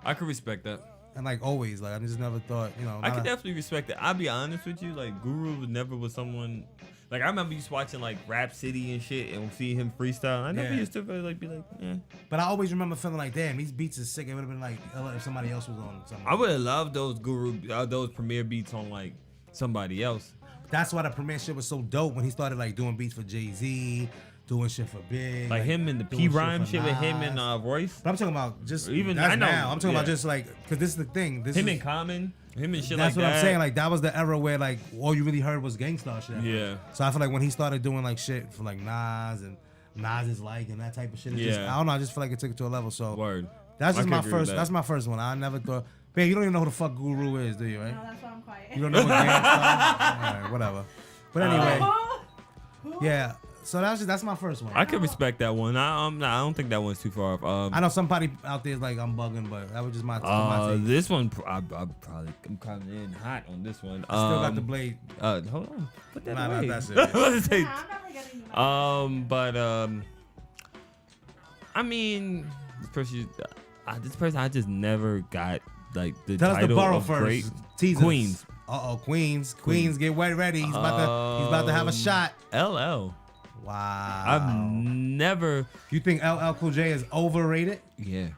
I could respect that. And like always, like I just never thought, I could definitely respect that. I'll be honest with you, like Guru never was someone. Like I remember used to watching like Rap City and shit and see him freestyle. I never used to like be like, eh. But I always remember feeling like, damn, these beats are sick. It would have been like if somebody else was on something. I would have loved those those Premier beats on like somebody else. That's why the Premier shit was so dope when he started like doing beats for Jay-Z, doing shit for Big. Like him and the P Rhyme shit with him and Royce. But I'm talking about just even that's I know. Now. I'm talking about just like because this is the thing. Him and Common. Him and shit that's like what that. I'm saying. Like that was the era where like all you really heard was Gangstar shit. Yeah. So I feel like when he started doing like shit for like Nas and Nas is like and that type of shit. Just, I don't know. I just feel like it took it to a level. So word. That's just my first. That's my first one. I never thought. Babe, you don't even know who the fuck Guru is, do you? Right? No, that's why I'm quiet. You don't know what Gangstar. All right, whatever. But anyway, yeah. So that's my first one. I can respect that one. I don't think that one's too far off. I know somebody out there is like I'm bugging, but that was just my take. This one I'm coming in hot on this one. I still got the blade. Hold on, put that away. Not that's it. I mean, this person I just never got like the Tell title us the borough of first. great Teasers. Queens. Queens, get ready. He's about to have a shot. LL. Wow. I've never. You think LL Cool J is overrated? Yeah.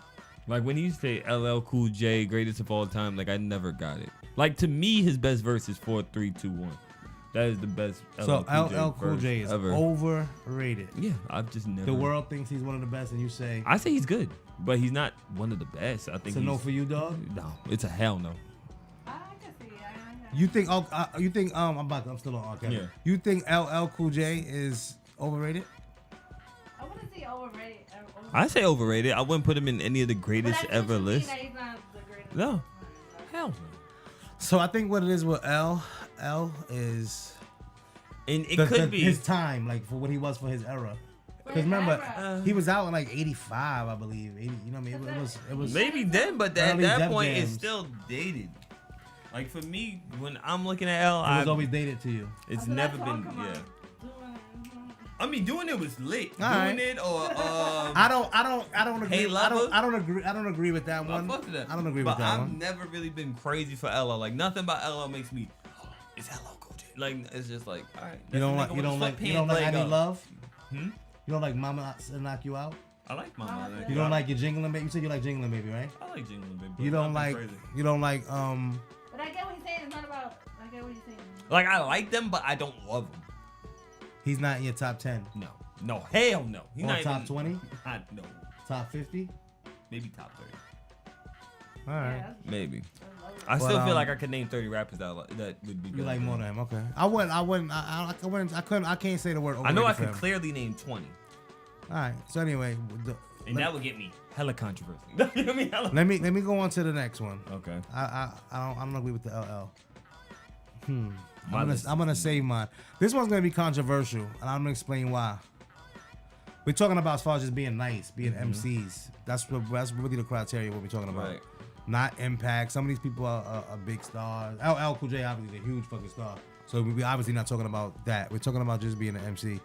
Like when you say LL Cool J, greatest of all time, like I never got it. Like to me, his best verse is 4, 3, 2, 1. That is the best. So LL Cool J is ever. Overrated. Yeah, I've just never. The world thinks he's one of the best, and you say. I say he's good, but he's not one of the best. I think. It's a no for you, dog. No, it's a hell no. You think? I'm still on. Okay. Yeah. You think LL Cool J is overrated? I wouldn't say overrated. I say overrated. I wouldn't put him in any of the greatest ever lists. He's not the greatest. No. Hell no. So I think what it is with L is, and it could be his time, like for what he was for his era. Because remember, he was out in like '85, I believe. 80, you know what I mean? It was maybe then, but at that point, it's still dated. Like for me, when I'm looking at L, it was always dated to you. It's never been. Yeah. I mean, doing it was lit. It or I don't agree. Hey Lover? I don't agree with that one. I don't agree with that one. I've never really been crazy for LL. Like nothing about LL makes me. Oh, it's LL Cool J. Like it's just like all right. You don't like I Need Love. Hmm? You don't like Mama Knock You Out. I like Mama. You don't like your Jingling Baby. You said you like Jingling Baby, right? I like Jingling Baby. You don't like. You don't like. But I get what he's saying. It's not about. I get what he's saying. Like I like them, but I don't love them. He's not in your top 10. No, hell no. He's not top 20. No. Top 50. Maybe top 30. All right. Maybe. I still feel like I could name 30 rappers that would be good. You like more than him, okay? I can't say the word. I know I could clearly name 20. All right. So anyway, that would get me hella controversy. Let me go on to the next one. Okay. I don't agree with the LL. I'm gonna save mine. This one's gonna be controversial, and I'm gonna explain why. We're talking about as far as just being nice, being MCs. That's really the criteria what we're talking about. Right. Not impact. Some of these people are big stars. LL Cool J obviously is a huge fucking star. So we obviously not talking about that. We're talking about just being an MC.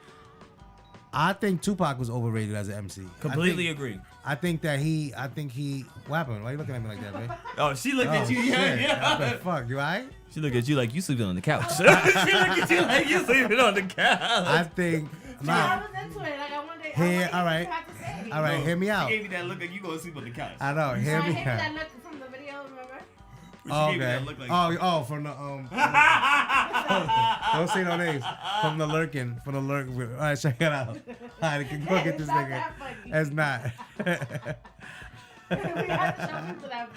I think Tupac was overrated as an MC. Completely agree. I think he. What happened? Why are you looking at me like that, man? Oh, she looked at you. Yeah. Fuck, you alright? She look at you like you sleeping on the couch. She look at you like you sleeping on the couch. I think. Nah. I was into it. Like I wanted. All right. All right, hear me out. She gave me that look like you gonna sleep on the couch. I know. Hear me out. That look from the video, remember? Okay. From the don't say no names. From the lurking. All right, check it out. All right, go get this nigga. It's not. We have to show people that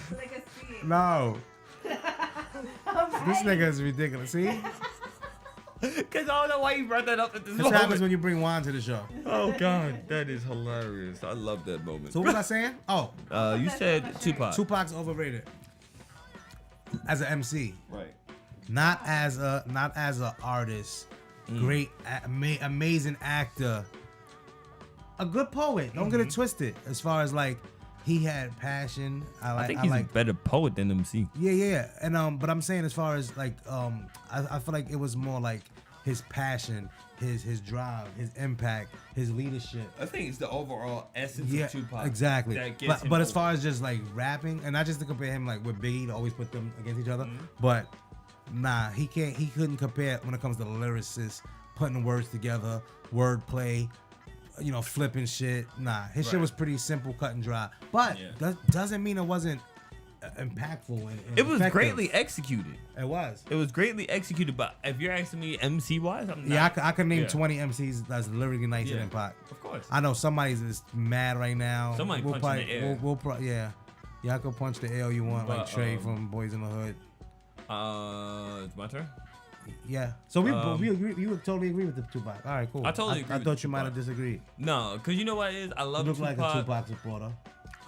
so they can see it. No. This nigga is ridiculous. See? Because I don't know why you brought that up at this moment. This happens when you bring wine to the show. Oh, God. That is hilarious. I love that moment. So what was I saying? Oh. You said Tupac. Tupac's overrated. As an MC. Right. Not as a artist. Great, amazing actor. A good poet. Don't get it twisted. As far as like, he had passion. I think he's a better poet than MC. Yeah. And but I'm saying as far as like I feel like it was more like his passion, his drive, his impact, his leadership. I think it's the overall essence of Tupac. Exactly. But as far as just like rapping, and not just to compare him like with Biggie to always put them against each other, but nah, he couldn't compare when it comes to lyricists, putting words together, wordplay. Flipping shit. Nah, his shit was pretty simple, cut and dry. But that doesn't mean it wasn't impactful. And it was effective. greatly executed. It was. It was greatly executed. But if you're asking me MC wise, I'm not. Yeah, I can name 20 MCs that's literally nicer than Pac. Of course. I know somebody's just mad right now. Somebody punching the air. Yeah, I could punch the air you want, like Trey from Boys in the Hood. It's my turn. Yeah. So we agree. You would totally agree with the Tupac. All right, cool. I totally agree. I thought you might have disagreed. No, because you know what it is? I love Tupac. You look like a Tupac supporter.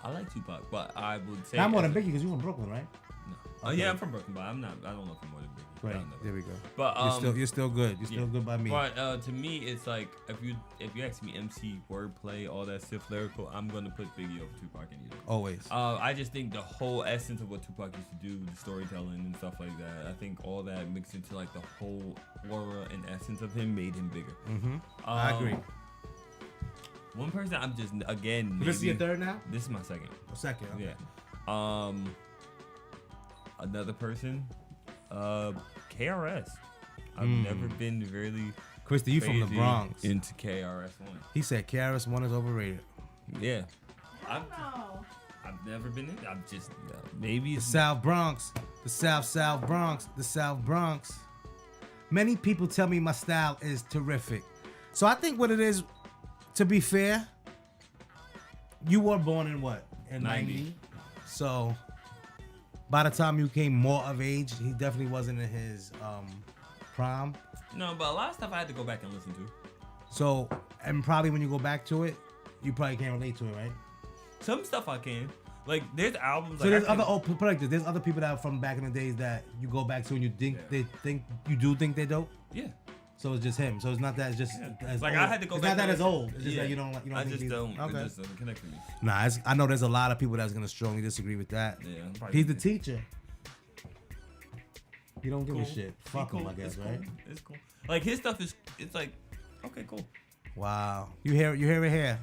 I like Tupac, but I would say not more than Biggie because you're from Brooklyn, right? No. Oh yeah, I'm from Brooklyn, but I'm not. I don't know if I'm more than Biggie. Right. There we go. But you're still good. You're still good by me. But to me, it's like if you ask me MC, wordplay, all that stiff lyrical, I'm gonna put Biggie over Tupac any day. Always. I just think the whole essence of what Tupac used to do, the storytelling and stuff like that, I think all that mixed into like the whole aura and essence of him made him bigger. I agree. One person I'm just again. This is your third now? This is my second. Second. Okay. Yeah. Another person. KRS. I've never been really. Christy, you from the Bronx. Into KRS-One. He said KRS-One is overrated. Yeah. I've never been in. I'm just maybe the South Bronx, the South Bronx, the South Bronx. Many people tell me my style is terrific. So I think what it is, to be fair, you were born in what? In 90. So by the time you came more of age, he definitely wasn't in his prime. No, but a lot of stuff I had to go back and listen to. So, and probably when you go back to it, you probably can't relate to it, right? Some stuff I can. Like, there's albums. So there's there's other people that are from back in the days that you go back to and you think you do think they're dope. Yeah. So it's just him. So it's not that it's just as like old. I had to go it's back. It's not that it's old. It's just that you don't. I just don't. Okay. It just doesn't connect to me. Nah, I know there's a lot of people that's gonna strongly disagree with that. Yeah. He's the teacher. You don't give a shit. Fuck him, I guess, right? It's cool. Like his stuff is, it's like, okay, cool. Wow, you hear it here.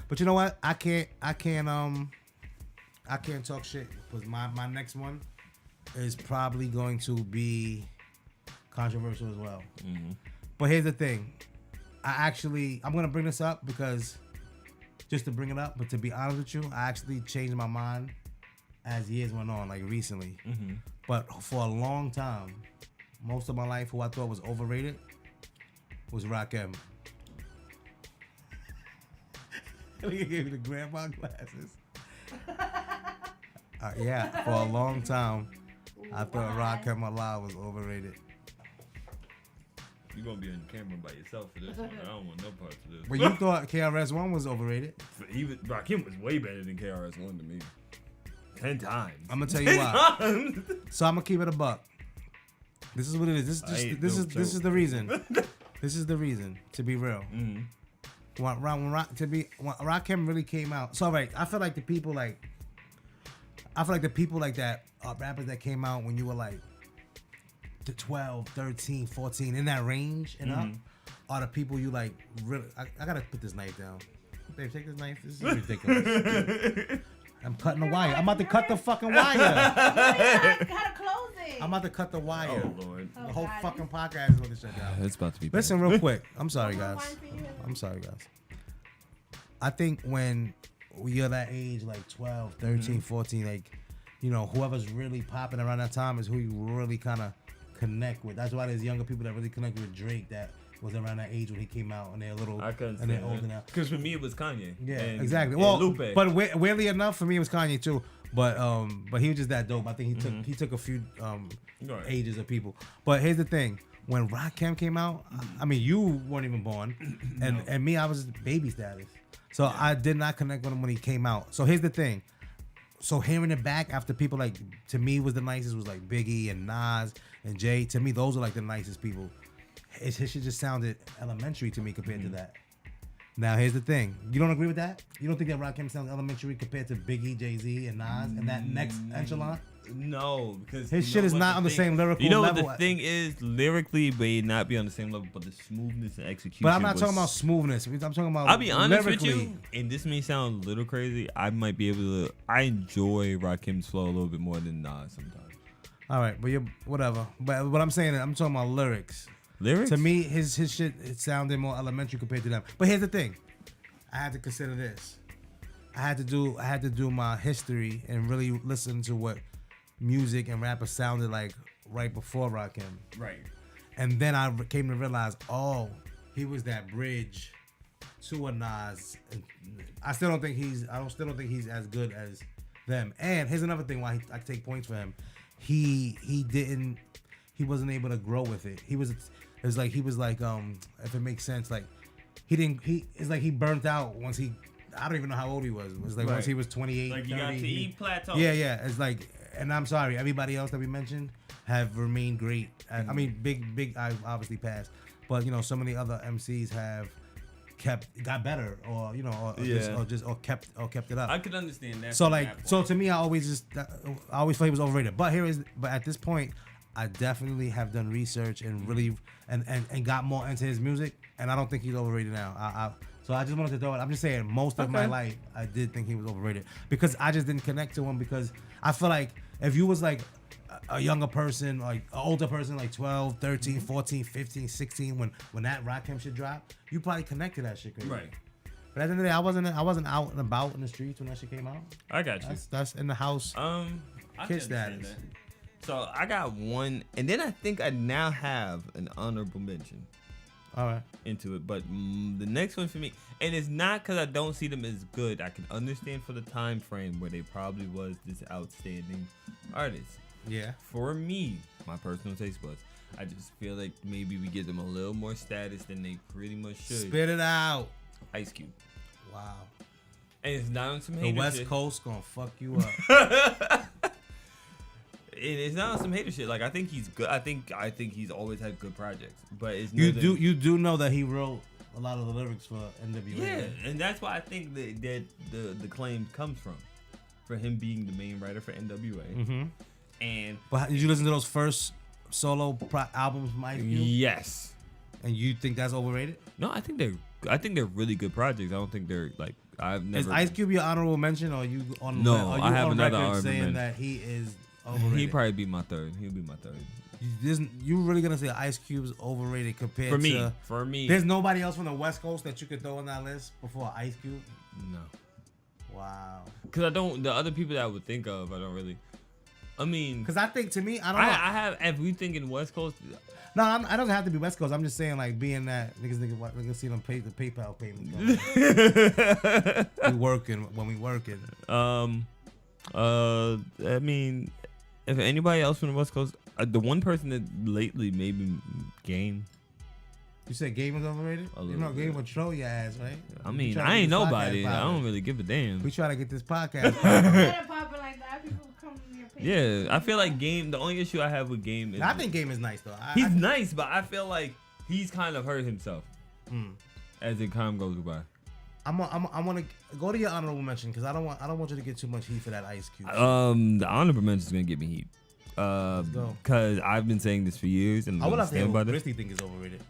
But you know what? I can't talk shit because my next one is probably going to be controversial as well. Mm-hmm. But here's the thing. I'm gonna bring this up because just to bring it up, but to be honest with you, I actually changed my mind as years went on, like recently. Mm-hmm. But for a long time, most of my life, who I thought was overrated was Rakim. He gave me the grandma glasses. Yeah, for a long time, I thought Rakim Allah was overrated. You're going to be on camera by yourself for this one. I don't want no parts of this. But you thought KRS-One was overrated? Rakim was way better than KRS-One to me. 10 times. I'm going to tell you why. So I'm going to keep it a buck. This is what it is. This is the reason. This is the reason, to be real. Mm-hmm. When Rakim really came out. So, right, I feel like the people like that are rappers that came out when you were like to 12, 13, 14, in that range and up, are the people you like really. I gotta put this knife down. Babe, take this knife. This is ridiculous. I'm cutting the wire. I'm about to cut the fucking wire. Gotta close it. I'm about to cut the wire. Oh, Lord. The whole fucking podcast is going to shut down. It's about to be bad. Listen real quick. I'm sorry, guys. I think when you're that age, like 12, 13, 14, like, you know, whoever's really popping around that time is who you really kind of connect with. That's why there's younger people that really connect with Drake that was around that age when he came out and they're little and they're older now. Because for me it was Kanye. Yeah, exactly. Well, Lupe. But weirdly enough, for me it was Kanye too. But he was just that dope. I think he took a few ages of people. But here's the thing: when Rakim came out, I mean, you weren't even born, and me, I was baby status. So I did not connect with him when he came out. So here's the thing. So hearing it back after people like, to me was the nicest was like Biggie and Nas and Jay. To me, those are like the nicest people. His shit just sounded elementary to me compared to that. Now here's the thing. You don't agree with that? You don't think that Rakim sounds elementary compared to Biggie, Jay-Z, and Nas and that next echelon? No, because his shit is not on the same lyrical level. You know what the thing is? Lyrically, may not be on the same level, but the smoothness and execution. But I'm not talking about smoothness. I'm talking about I'll be honest lyrically. with you, and this may sound a little crazy. I might be able to. I enjoy Rakim's flow a little bit more than Nas sometimes. All right, but you're whatever. But what I'm saying, I'm talking about lyrics. Lyrics? To me, his shit, it sounded more elementary compared to them. But here's the thing. I had to consider this. I had to do my history and really listen to what music and rappers sounded like right before Rakim. Right. And then I came to realize, oh, he was that bridge to a Nas. I still don't think he's as good as them. And here's another thing why I take points for him. He wasn't able to grow with it. He was if it makes sense, like it's like he burnt out once I don't even know how old he was. It was like once he was 28, like 30. You got to eat plateau. Yeah. It's like, and I'm sorry, everybody else that we mentioned have remained great. I mean, Big I obviously passed, but you know, so many other MCs have got better, or you know, or kept it up. I could understand that. So to me, I always thought he was overrated. But at this point, I definitely have done research and really and got more into his music, and I don't think he's overrated now. So I just wanted to throw it. I'm just saying, most of my life, I did think he was overrated because I just didn't connect to him, because I feel like if you was like a younger person, like an older person, like 12, 13, 14, 15, 16, when that Rakim shit dropped, you probably connect to that shit. Crazy. Right. But at the end of the day, I wasn't out and about in the streets when that shit came out. I got you. That's in the house. Kid status. So I got one, and then I think I now have an honorable mention. All right. Into it, but the next one for me, and it's not because I don't see them as good. I can understand for the time frame where they probably was this outstanding artist. Yeah. For me, my personal taste buds, I just feel like maybe we give them a little more status than they pretty much should. Spit it out. Ice Cube. Wow. And it's not on some hater shit. The West shit. Coast gonna fuck you up. It's not on some hater shit. Like, I think he's good. I think he's always had good projects. But it's you do know that he wrote a lot of the lyrics for NWA. Yeah, and that's why I think that the claim comes from, for him being the main writer for NWA. Mm-hmm. But did you listen to those first solo albums from Ice Cube? Yes. And you think that's overrated? No, I think they're really good projects. I don't think they're like I've never. Is Ice Cube your honorable mention, or are you on? No, are you I have on another record honorable saying mention. that he is overrated. He'd probably be my third. He'll be my third. You really gonna say Ice Cube's overrated compared to? For me, there's nobody else from the West Coast that you could throw on that list before Ice Cube. No. Wow. Because I don't. The other people that I would think of, I don't really. I mean, because I think to me, I don't know. I have. If we thinking West Coast. No, I don't have to be West Coast. I'm just saying, like, being that niggas see them pay the PayPal payments. we working when we working. I mean, if anybody else from the West Coast, the one person that lately maybe Game. You said Game was overrated? You know, Game would troll your ass, right? I mean, I ain't nobody. I don't really give a damn. We try to get this podcast. Yeah, I feel like Game. The only issue I have with Game is I think Game is nice though. He's nice, but I feel like he's kind of hurt himself as the time goes by. I want to go to your honorable mention because I don't want you to get too much heat for that Ice Cube. The honorable mention is gonna get me heat. Because I've been saying this for years, and I would have to hear what Christy think is overrated.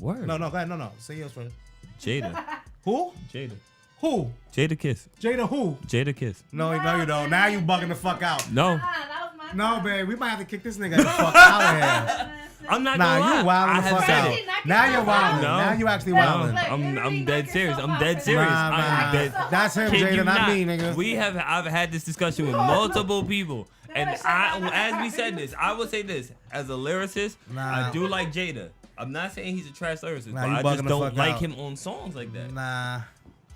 Word. No, go ahead. No. Say yours first. Jada. Who? Jada. Who? Jada Kiss. Jada who? Jada Kiss. No, you don't. Now you bugging the fuck out. No. No, babe. We might have to kick this nigga the fuck out of here. I'm not gonna lie. You wilding the fuck out. Now you're wilding. No. Now you actually wilding. I'm dead serious. I'm dead serious. Nah. That's him, Jada, not me, nigga. I've had this discussion with multiple people. And as we said this, I will say this. As a lyricist, I do like Jada. I'm not saying he's a trash lyricist, but I just don't like him on songs like that. Nah,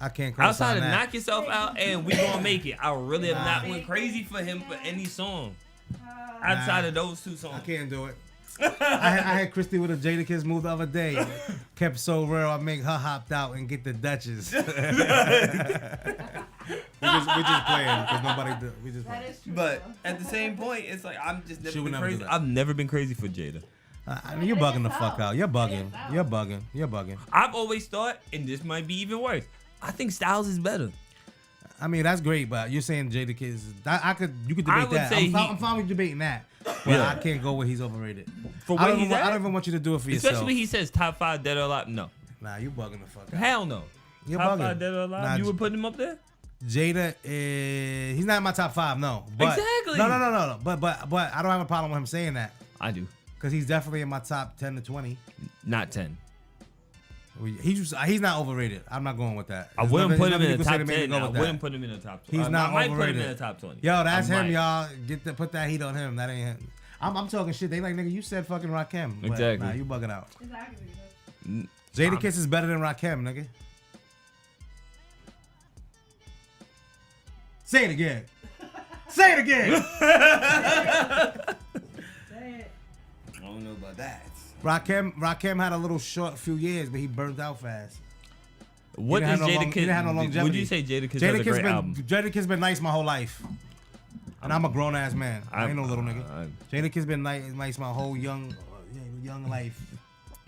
I can't. Outside of Knock Yourself Out and We Gonna Make It, I really have not went crazy for him for any song. Outside of those two songs. I can't do it. I had Christy with a Jada Kiss move the other day. Kept so real, I make her hopped out and get the Duchess. we just playing because nobody. We just playing. But at the same point, it's like I'm just never been crazy. I've never been crazy for Jada. I mean, you're bugging the fuck out. You're bugging. I've always thought, and this might be even worse, I think Styles is better. I mean, that's great, but you're saying Jada Kiss. You could debate that. I'm fine with debating that. But yeah. I can't go where he's overrated. I don't even want you to do it for yourself. Especially when he says top 5 dead or alive. No. Nah, you bugging the fuck out. Hell no. You're top bugging. 5 dead or alive? Nah, you would put him up there? Jada he's not in my top 5, no. But, exactly. No. But I don't have a problem with him saying that. I do. Because he's definitely in my top 10 to 20. Not 10. He's not overrated. I'm not going with that. I wouldn't put him in the top 10. I wouldn't put him in the top 20. He's not overrated. I might put him in the top 20. Yo, that's him, y'all. Put that heat on him. That ain't him. I'm talking shit. They like, nigga, you said fucking Rakim. Exactly. Nah, you bugging out. Exactly. Jada Kiss is better than Rakim, nigga. Say it again. Say it again. Say it. I don't know about that. Rakim had a little short few years, but he burned out fast. What is Jada Kiss? No Would you say Jada Kiss has a great album? Jada Kiss been nice my whole life. And I'm a grown ass man. I ain't no little nigga. Jada Kiss been nice my whole young life.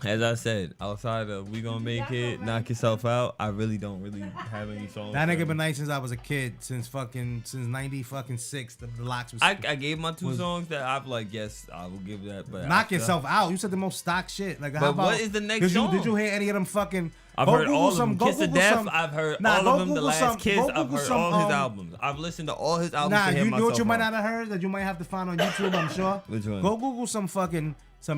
As I said, outside of We Gonna Make It, Knock Yourself Out, I really don't have any songs. That nigga been nice since I was a kid, since 96. The locks was. I gave my 2 songs that I've like, yes, I will give that. But Knock Yourself Out. You said the most stock shit. Like, how about, what is the next song? Did you hear any of them fucking? I've heard all of them. Kiss of Death. I've heard all of them. The Last Kiss. I've heard all his albums. I've listened to all his albums. Nah, you know what you might not have heard that you might have to find on YouTube. I'm sure. Which one? Go Google some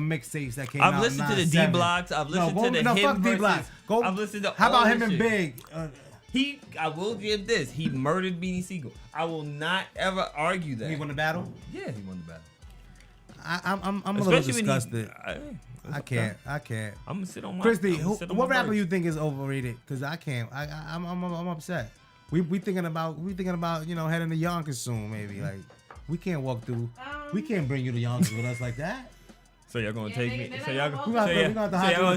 mixtapes that came out. I've listened to the D Blocks. I've listened to the him D Blocks. I've listened to. How about him and Big? I will give this. He murdered Beanie Siegel. I will not ever argue that. He won the battle. Yeah, he won the battle. I'm a little disgusted. I can't. I'm gonna sit on my. Christy, what rapper you think is overrated? Because I can't. I'm upset. We thinking about heading to Yonkers soon maybe. Like we can't walk through. We can't bring you to Yonkers with us like that. So y'all gonna take me? So y'all gonna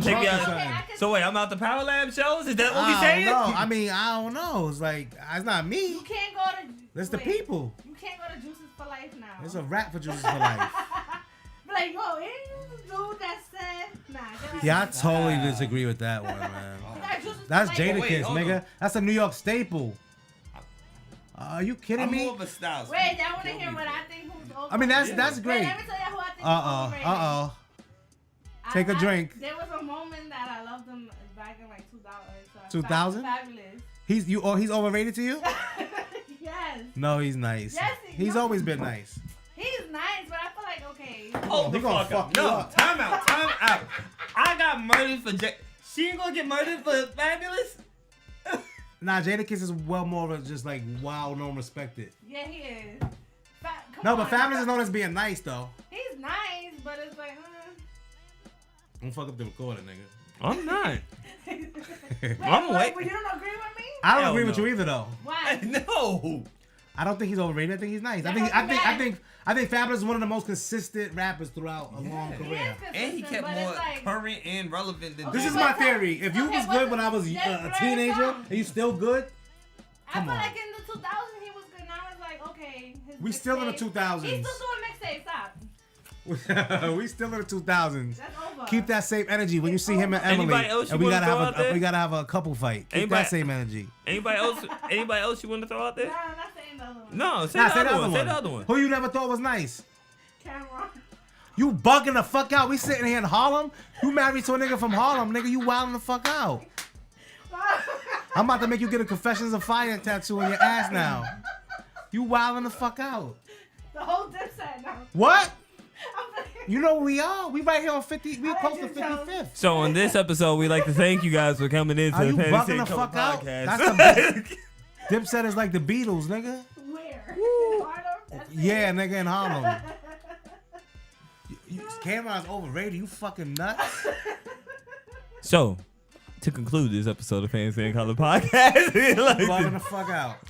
take me out? So wait, I'm out the Power Lab shows? Is that what we saying? No, I mean I don't know. It's like it's not me. You can't go to. It's the people. You can't go to Juices for Life now. It's a rap for Juices for Life. Like, yo, ain't you the dude that said, nah. Yeah, I totally disagree with that one, man. That's Jada Kiss, nigga. That's a New York staple. Are you kidding me? I'm more of a Styles. Wait, y'all want to hear what I think? I mean, that's great. Wait, let me tell you who I think is overrated. Take a drink. There was a moment that I loved him back in like 2000. 2000? Fabulous. He's overrated to you? Yes. No, he's nice. Yes, he's always been nice. He's nice, but I feel like okay. Oh, he gonna fuck you up. Time out. I got murdered for She ain't gonna get murdered for Fabulous? Nah, Jadakiss is well more of just like wild, known, respected. Yeah, he is. But Fabulous is known as being nice though. He's nice, but it's like, Don't fuck up the recording, nigga. I'm not. Wait, I'm wait. You don't agree with me? I don't agree with you either though. Why? No. I don't think he's overrated. I think he's nice. I think Fabulous is one of the most consistent rappers throughout a long career. And he kept more current and relevant than this is my theory. If you was good when I was a teenager and you still good, come on. I feel like in the 2000s he was good. Now it's like, okay. We still in the 2000s. He's still doing mixtapes. Stop. We still in the 2000s. That's over. Keep that same energy when you see him and Emily. And we gotta have a couple fight. Keep that same energy. Anybody else you want to throw out there? No, I'm not saying the other one. No, say the other one. Say the other one. Who you never thought was nice? Cameron. You bugging the fuck out. We sitting here in Harlem. You married to a nigga from Harlem, nigga. You wilding the fuck out. I'm about to make you get a Confessions of Fire tattoo on your ass now. You wilding the fuck out. The whole Dipset now. What? You know where we are. We right here on 50. We close to 55th. So on this episode, we'd like to thank you guys for coming into the Fantasy and Color Podcast. That's the Dipset is like the Beatles, nigga. Where? Yeah, nigga, in Harlem. Cameron's overrated. You fucking nuts. So, to conclude this episode of Fantasy and Color Podcast,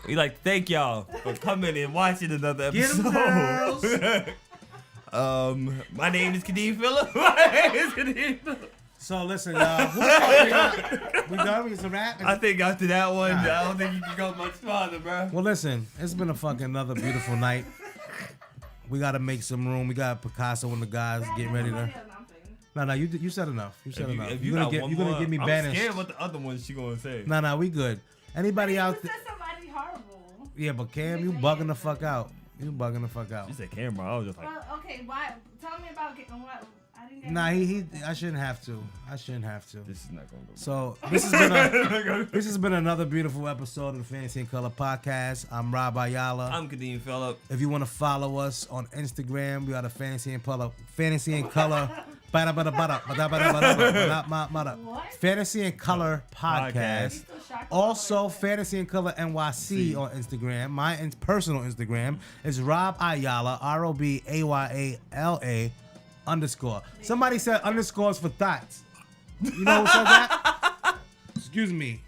we'd like to thank y'all for coming and watching another episode. Get 'em, girls. My name is Kadeem Phillip. So listen, y'all. We done? It's a wrap? I think after that one, I don't think you can go much farther, bro. Well, listen, it's been a fucking another beautiful night. We gotta make some room. We got Picasso and the guys getting ready to. No, you said enough. You said enough. You're gonna get me banished. I'm scared what the other one she gonna say. No, we good. Anybody out there? Somebody horrible. Yeah, but Cam, you bugging the fuck out. You bugging the fuck out. You said camera. I was just like. Well, okay, why? Tell me about what. I didn't get. Nah, I shouldn't have to. This is not gonna go. So this has been another beautiful episode of the Fantasy and Color Podcast. I'm Rob Ayala. I'm Kadeem Phillip. If you want to follow us on Instagram, we are the Fantasy and Color. Fantasy and Color Podcast. Also, Fantasy and Color NYC on Instagram. My personal Instagram is Rob Ayala, ROBAYALA _. Somebody said underscores for thoughts. You know who said that? Excuse me.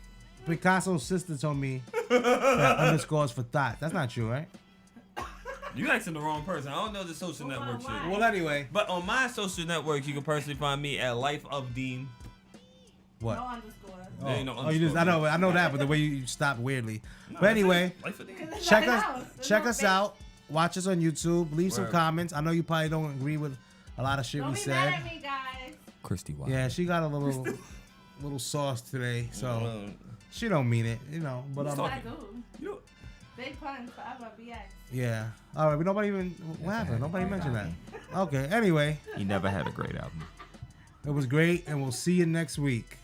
Picasso's sister told me that underscores for thoughts. That's not true, right? You asking the wrong person. I don't know the social network shit. Well, anyway. But on my social network, you can personally find me at Life of Dean. What? No underscore. There ain't no underscore. You just, I know that, but the way you stopped weirdly. No, but anyway, check us out. Watch us on YouTube. Leave some comments. I know you probably don't agree with a lot of shit we said. Don't be mad at me, guys. Christy White. Yeah, she got a little sauce today, so she don't mean it, you know. But Big puns forever, BX. Yeah. All right. Nobody even. What happened? Nobody mentioned that. Okay. Anyway. He never had a great album. It was great, and we'll see you next week.